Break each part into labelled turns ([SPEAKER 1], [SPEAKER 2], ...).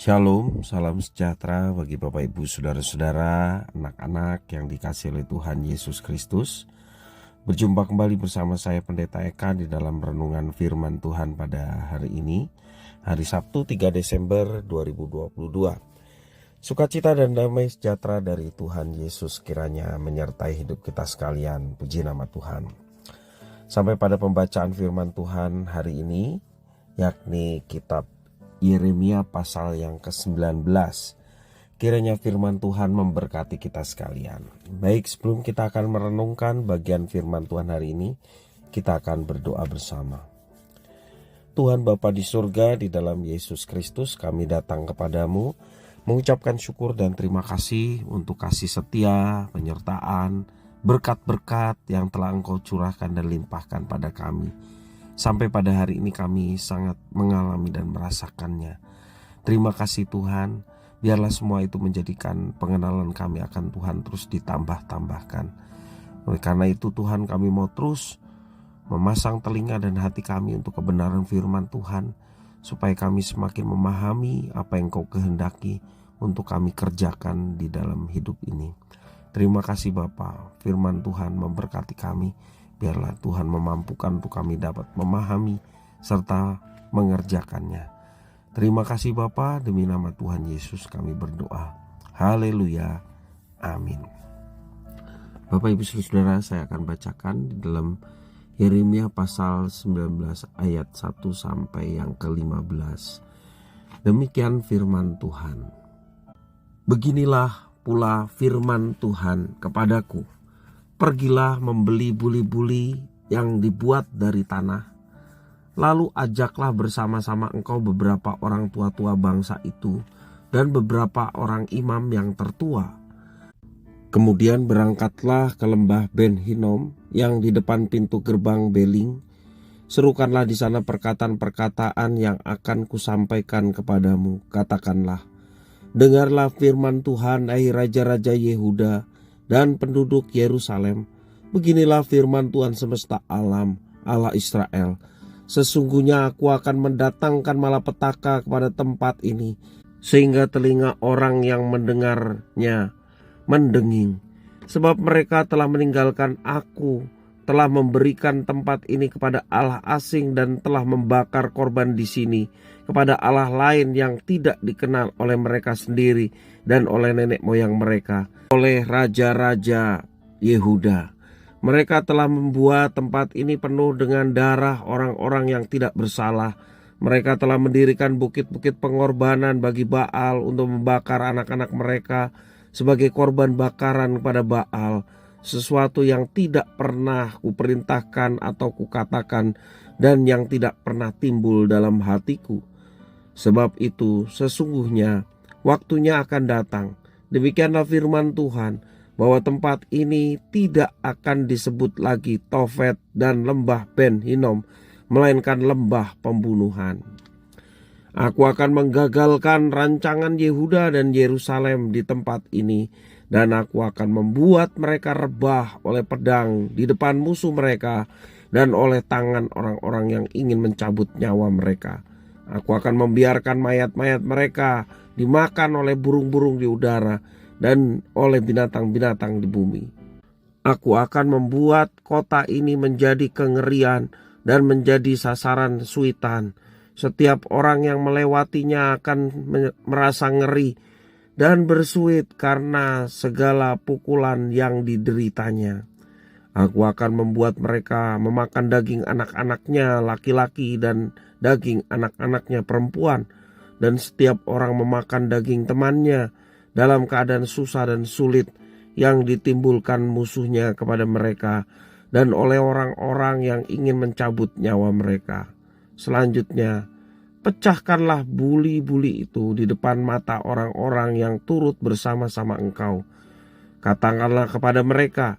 [SPEAKER 1] Shalom, salam sejahtera bagi Bapak Ibu Saudara-saudara, anak-anak yang dikasihi oleh Tuhan Yesus Kristus. Berjumpa kembali bersama saya Pendeta Eka di dalam renungan firman Tuhan pada hari ini, hari Sabtu 3 Desember 2022. Sukacita dan damai sejahtera dari Tuhan Yesus kiranya menyertai hidup kita sekalian. Puji nama Tuhan. Sampai pada pembacaan firman Tuhan hari ini, yakni kitab Yeremia pasal yang ke-19. Kiranya firman Tuhan memberkati kita sekalian. Baik, sebelum kita akan merenungkan bagian firman Tuhan hari ini, kita akan berdoa bersama. Tuhan Bapa di surga, di dalam Yesus Kristus kami datang kepadamu, mengucapkan syukur dan terima kasih untuk kasih setia, penyertaan, berkat-berkat yang telah Engkau curahkan dan limpahkan pada kami. Sampai pada hari ini kami sangat mengalami dan merasakannya. Terima kasih Tuhan, biarlah semua itu menjadikan pengenalan kami akan Tuhan terus ditambah-tambahkan. Oleh karena itu Tuhan, kami mau terus memasang telinga dan hati kami untuk kebenaran firman Tuhan, supaya kami semakin memahami apa yang Kau kehendaki untuk kami kerjakan di dalam hidup ini. Terima kasih Bapa, firman Tuhan memberkati kami. Biarlah Tuhan memampukan untuk kami dapat memahami serta mengerjakannya. Terima kasih Bapa, demi nama Tuhan Yesus kami berdoa. Haleluya. Amin. Bapak Ibu Saudara, saya akan bacakan di dalam Yeremia pasal 19 ayat 1 sampai yang ke-15. Demikian firman Tuhan. Beginilah pula firman Tuhan kepadaku. Pergilah membeli buli-buli yang dibuat dari tanah. Lalu ajaklah bersama-sama engkau beberapa orang tua-tua bangsa itu dan beberapa orang imam yang tertua. Kemudian berangkatlah ke lembah Ben Hinnom yang di depan pintu gerbang Beling. Serukanlah di sana perkataan-perkataan yang akan kusampaikan kepadamu. Katakanlah, dengarlah firman Tuhan, hai raja-raja Yehuda dan penduduk Yerusalem. Beginilah firman Tuhan semesta alam, Allah Israel. Sesungguhnya aku akan mendatangkan malapetaka kepada tempat ini, sehingga telinga orang yang mendengarnya mendenging. Sebab mereka telah meninggalkan aku, telah memberikan tempat ini kepada Allah asing dan telah membakar korban di sini kepada Allah lain yang tidak dikenal oleh mereka sendiri dan oleh nenek moyang mereka, oleh raja-raja Yehuda. Mereka telah membuat tempat ini penuh dengan darah orang-orang yang tidak bersalah. Mereka telah mendirikan bukit-bukit pengorbanan bagi Baal untuk membakar anak-anak mereka sebagai korban bakaran kepada Baal, sesuatu yang tidak pernah kuperintahkan atau kukatakan dan yang tidak pernah timbul dalam hatiku. Sebab itu sesungguhnya waktunya akan datang, demikianlah firman Tuhan, bahwa tempat ini tidak akan disebut lagi Tofet dan lembah Ben Hinnom, melainkan lembah pembunuhan. Aku akan menggagalkan rancangan Yehuda dan Yerusalem di tempat ini, dan aku akan membuat mereka rebah oleh pedang di depan musuh mereka dan oleh tangan orang-orang yang ingin mencabut nyawa mereka. Aku akan membiarkan mayat-mayat mereka dimakan oleh burung-burung di udara dan oleh binatang-binatang di bumi. Aku akan membuat kota ini menjadi kengerian dan menjadi sasaran suitan. Setiap orang yang melewatinya akan merasa ngeri dan bersuit karena segala pukulan yang dideritanya. Aku akan membuat mereka memakan daging anak-anaknya laki-laki dan daging anak-anaknya perempuan, dan setiap orang memakan daging temannya dalam keadaan susah dan sulit yang ditimbulkan musuhnya kepada mereka dan oleh orang-orang yang ingin mencabut nyawa mereka. Selanjutnya, pecahkanlah buli-buli itu di depan mata orang-orang yang turut bersama-sama engkau. Katakanlah kepada mereka,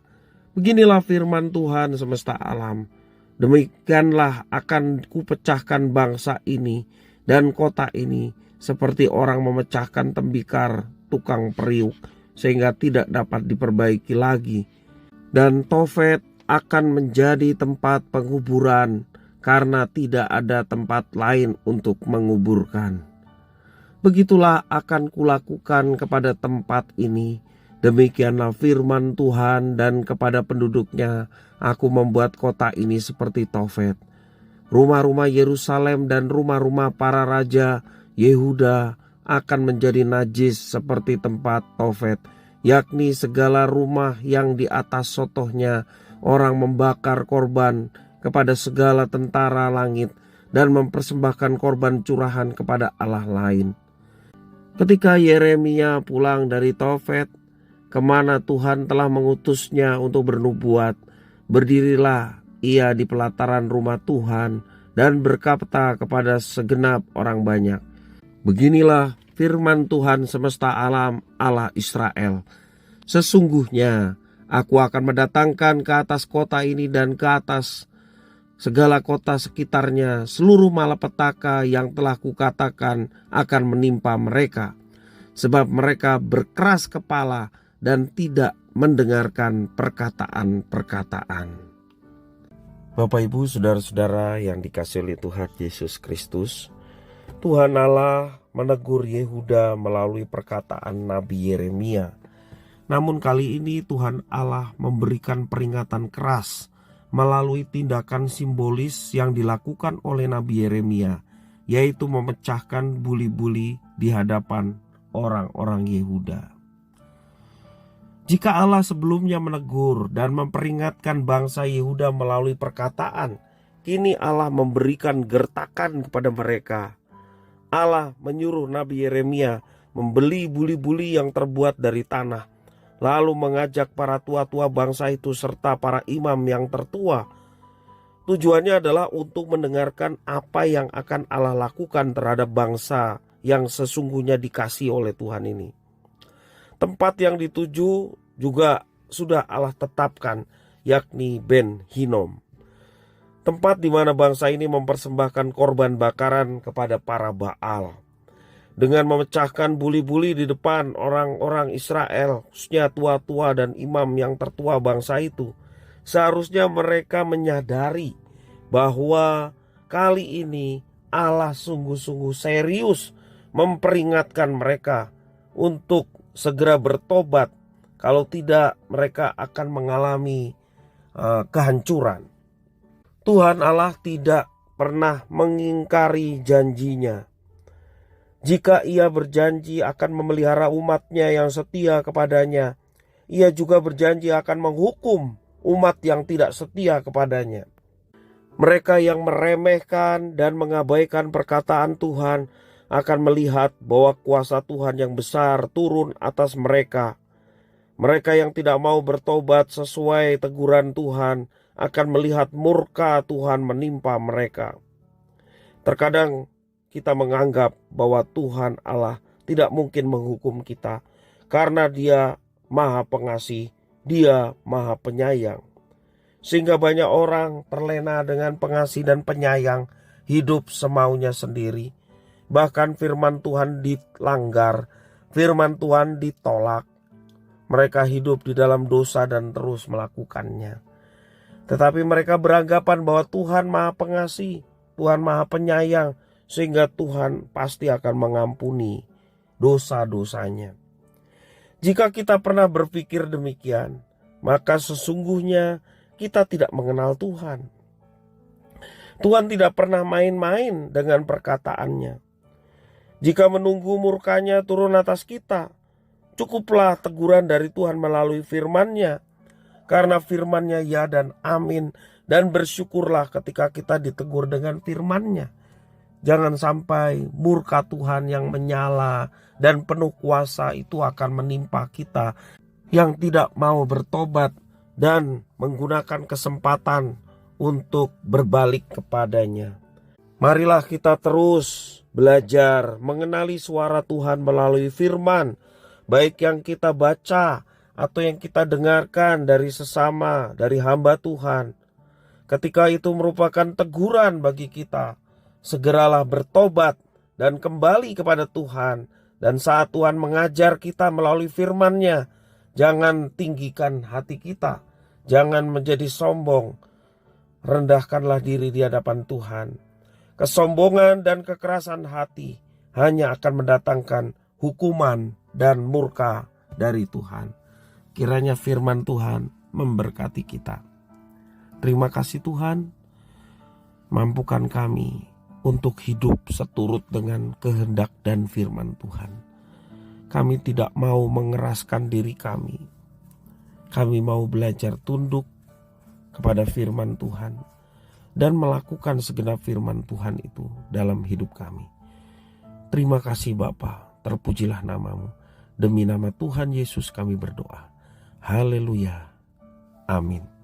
[SPEAKER 1] beginilah firman Tuhan semesta alam. Demikianlah akan kupecahkan bangsa ini dan kota ini seperti orang memecahkan tembikar tukang periuk, sehingga tidak dapat diperbaiki lagi. Dan Tofet akan menjadi tempat penguburan karena tidak ada tempat lain untuk menguburkan. begitulah akan kulakukan kepada tempat ini. Demikianlah firman Tuhan, dan kepada penduduknya aku membuat kota ini seperti Tofet. Rumah-rumah Yerusalem dan rumah-rumah para raja Yehuda akan menjadi najis seperti tempat Tofet, yakni segala rumah yang di atas sotohnya orang membakar korban kepada segala tentara langit dan mempersembahkan korban curahan kepada Allah lain. Ketika Yeremia pulang dari Tofet, kemana Tuhan telah mengutusnya untuk bernubuat, berdirilah ia di pelataran rumah Tuhan dan berkata kepada segenap orang banyak, beginilah firman Tuhan semesta alam, Allah Israel. Sesungguhnya aku akan mendatangkan ke atas kota ini dan ke atas segala kota sekitarnya seluruh malapetaka yang telah kukatakan akan menimpa mereka, sebab mereka berkeras kepala dan tidak mendengarkan perkataan-perkataan. Bapak, Ibu, saudara-saudara yang dikasihi oleh Tuhan Yesus Kristus, Tuhan Allah menegur Yehuda melalui perkataan Nabi Yeremia. Namun kali ini Tuhan Allah memberikan peringatan keras melalui tindakan simbolis yang dilakukan oleh Nabi Yeremia, yaitu memecahkan buli-buli di hadapan orang-orang Yehuda. Jika Allah sebelumnya menegur dan memperingatkan bangsa Yehuda melalui perkataan, kini Allah memberikan gertakan kepada mereka. Allah menyuruh Nabi Yeremia membeli buli-buli yang terbuat dari tanah, lalu mengajak para tua-tua bangsa itu serta para imam yang tertua. Tujuannya adalah untuk mendengarkan apa yang akan Allah lakukan terhadap bangsa yang sesungguhnya dikasihi oleh Tuhan ini. Tempat yang dituju juga sudah Allah tetapkan, yakni Ben Hinnom, tempat di mana bangsa ini mempersembahkan korban bakaran kepada para Baal. Dengan memecahkan buli-buli di depan orang-orang Israel, khususnya tua-tua dan imam yang tertua bangsa itu, seharusnya mereka menyadari bahwa kali ini Allah sungguh-sungguh serius memperingatkan mereka untuk segera bertobat. Kalau tidak, mereka akan mengalami kehancuran. Tuhan Allah tidak pernah mengingkari janjinya. Jika ia berjanji akan memelihara umatnya yang setia kepadanya, ia juga berjanji akan menghukum umat yang tidak setia kepadanya. Mereka yang meremehkan dan mengabaikan perkataan Tuhan akan melihat bahwa kuasa Tuhan yang besar turun atas mereka. Mereka yang tidak mau bertobat sesuai teguran Tuhan akan melihat murka Tuhan menimpa mereka. Terkadang kita menganggap bahwa Tuhan Allah tidak mungkin menghukum kita karena Dia Maha Pengasih, Dia Maha Penyayang. Sehingga banyak orang terlena dengan pengasih dan penyayang, hidup semaunya sendiri. Bahkan firman Tuhan dilanggar, firman Tuhan ditolak. Mereka hidup di dalam dosa dan terus melakukannya. Tetapi mereka beranggapan bahwa Tuhan Maha Pengasih, Tuhan Maha Penyayang, sehingga Tuhan pasti akan mengampuni dosa-dosanya. Jika kita pernah berpikir demikian, maka sesungguhnya kita tidak mengenal Tuhan. Tuhan tidak pernah main-main dengan perkataannya. Jika menunggu murkanya turun atas kita, cukuplah teguran dari Tuhan melalui firman-Nya. Karena firman-Nya ya dan amin. Dan bersyukurlah ketika kita ditegur dengan firman-Nya. Jangan sampai murka Tuhan yang menyala dan penuh kuasa itu akan menimpa kita yang tidak mau bertobat dan menggunakan kesempatan untuk berbalik kepadanya. Marilah kita terus belajar mengenali suara Tuhan melalui firman, baik yang kita baca atau yang kita dengarkan dari sesama, dari hamba Tuhan. Ketika itu merupakan teguran bagi kita, segeralah bertobat dan kembali kepada Tuhan. Dan saat Tuhan mengajar kita melalui firman-Nya, jangan tinggikan hati kita, jangan menjadi sombong. Rendahkanlah diri di hadapan Tuhan. Kesombongan dan kekerasan hati hanya akan mendatangkan hukuman dan murka dari Tuhan. Kiranya firman Tuhan memberkati kita. Terima kasih Tuhan, mampukan kami untuk hidup seturut dengan kehendak dan firman Tuhan. Kami tidak mau mengeraskan diri kami. Kami mau belajar tunduk kepada firman Tuhan dan melakukan segenap firman Tuhan itu dalam hidup kami. Terima kasih Bapa, terpujilah namamu. Demi nama Tuhan Yesus kami berdoa. Haleluya. Amin.